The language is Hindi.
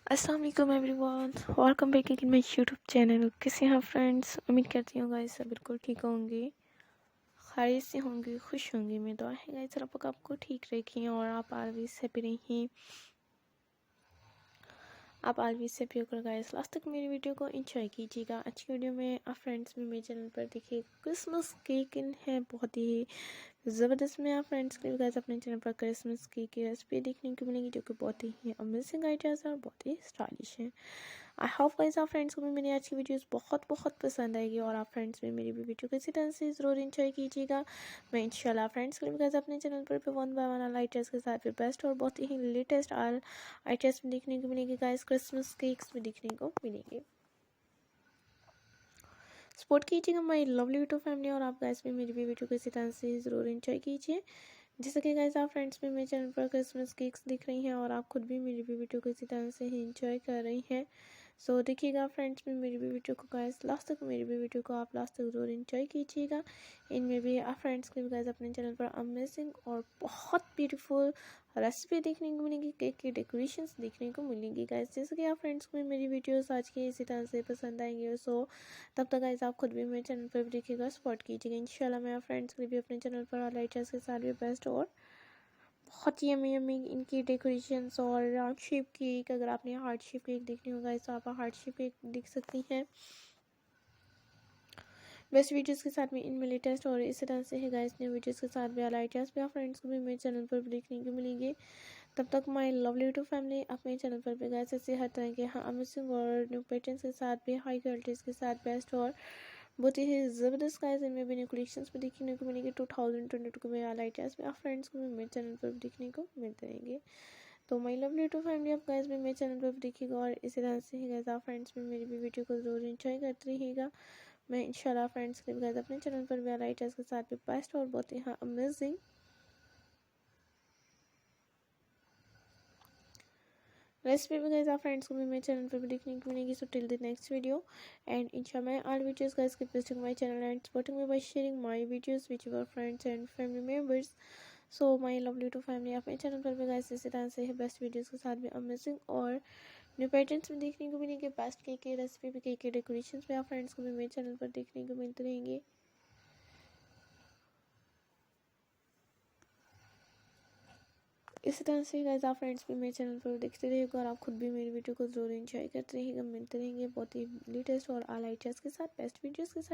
अस्सलाम वालेकुम everyone, welcome back in my YouTube channel. कैसे हैं फ्रेंड्स? उम्मीद करती हूँ गाइस सब बिल्कुल ठीक होंगे, खैरियत से होंगे, खुश होंगे। मैं दुआ है गाइस रब आपको ठीक रखें और आप ऑलवेज हैप्पी रहिए। आप ऑलवेज हैप्पी होकर गाइस लास्ट तक मेरी वीडियो को एंजॉय कीजिएगा। आज की वीडियो में आप फ्रेंड्स में मेरे चैनल पर देखिए क्रिसमस केक है, बहुत ही ज़बरदस्त। में आप फ्रेंड्स के लिए गाइस अपने चैनल पर क्रिसमस केक की रेसिपी देखने को मिलेगी, जो कि बहुत ही अमेजिंग आइडियाज़ और बहुत ही स्टाइलिश है। आई होप गाइस आप फ्रेंड्स को भी मेरी आज की वीडियोस बहुत बहुत पसंद आएगी और आप फ्रेंड्स में मेरी भी वीडियो को इसी तरह से ज़रूर एंजॉय कीजिएगा। मैं इंशाल्लाह फ्रेंड्स के लिए गाइस अपने चैनल पर one by one all ideas के साथ भी बेस्ट और बहुत ही लेटेस्ट ऑल आइडियाज़ भी देखने को मिलेंगे गाइस, क्रिसमस केक्स भी देखने को मिलेंगे। सपोर्ट कीजिएगा माई लवली यूट्यूब फैमिली और आप गाइस भी मेरी भी वीडियो को इसी तरह से ज़रूर एंजॉय कीजिए। जैसे कि गाइस आप फ्रेंड्स भी मेरे चैनल पर क्रिसमस केक्स दिख रही हैं और आप खुद भी मेरी भी वीडियो को इसी तरह से ही एंजॉय कर रही हैं। सो देखिएगा फ्रेंड्स में मेरी भी वीडियो को गाइस लास्ट तक मेरी भी वीडियो को आप लास्ट तक ज़रूर एंजॉय कीजिएगा। इनमें भी आप फ्रेंड्स के गाइस अपने चैनल पर अमेजिंग और बहुत ब्यूटीफुल रेसिपी देखने को मिलेंगी, केक की डेकोरेशंस देखने को मिलेंगी गाइस। जैसे कि आप फ्रेंड्स को मेरी वीडियोस आज की इसी तरह से पसंद आएंगी, सो तब तक गाइस आप खुद भी मेरे चैनल पर भी देखिएगा, सपोर्ट कीजिएगा। इंशाल्लाह मैं आप फ्रेंड्स के लिए भी अपने चैनल पर ऑल आइडियाज़ के साथ भी बेस्ट और बहुत ही यमी यमी इनकी डेकोरेशंस और हार्ट शेप केक, अगर आपने हार्ट शेप केक देखनी होगा तो आप हार्ट शेप केक देख सकती हैं। बेस्ट वीडियोस के साथ में इनमें लेटेस्ट और इसी तरह से है गाइस न्यू वीडियोस के साथ भी ऑल आइडियाज़ भी आप फ्रेंड्स को भी मेरे चैनल पर भी देखने को मिलेंगे। तब तक माय लवली यूट्यूब फैमिली अपने चैनल पर भी गाइस ऐसे हर तरह के अमेजिंग और न्यू पैटर्न्स के साथ भी हाई क्वालिटीज़ के साथ बेस्ट और बहुत ही ज़बरदस्त गाइस इनमें भी न्यू कलेक्शंस भी देखने को मिलेंगे। 2022 में ऑल आइडियाज़ भी आप फ्रेंड्स को भी मेरे चैनल पर भी देखने को मिलते रहेंगे। तो माय लवली टू फैमिली आप गाइस भी मेरे चैनल पर भी देखिएगा और इसी तरह से ही गाइस आप फ्रेंड्स भी मेरी भी वीडियो को ज़रूर एंजॉय करते रहिएगा। मैं इंशाल्लाह फ्रेंड्स के लिए गाइस अपने चैनल पर भी राइटर्स के साथ भी बेस्ट और बहुत ही अमेजिंग रेसिपी भी गाइस आप फ्रेंड्स को भी मेरे चैनल पर भी देखने को मिलेगी। So till the next video and इंशाल्लाह मैं all videos guys keep visiting my channel and supporting me by sharing my videos with your friends and family members. So my lovely to family अपने चैनल पर भी गाइस इसी तरह से है बेस्ट वीडियोस के साथ भी अमेजिंग और न्यू पैटर्न्स में देखने को मिलेंगे। बेस्ट केक की रेसिपी भी, केक के डेकोरेशंस भी आप फ्रेंड्स को भी मेरे चैनल पर देखने को मिलते रहेंगे। इसी तरह से गाइस आप फ्रेंड्स भी मेरे चैनल पर देखते रहिएगा और आप खुद भी मेरी वीडियो को जरूर एंजॉय करते रहिएगा, मिलते रहेंगे बहुत ही लेटेस्ट और ऑल आइडियाज़ के साथ, बेस्ट वीडियोस के साथ।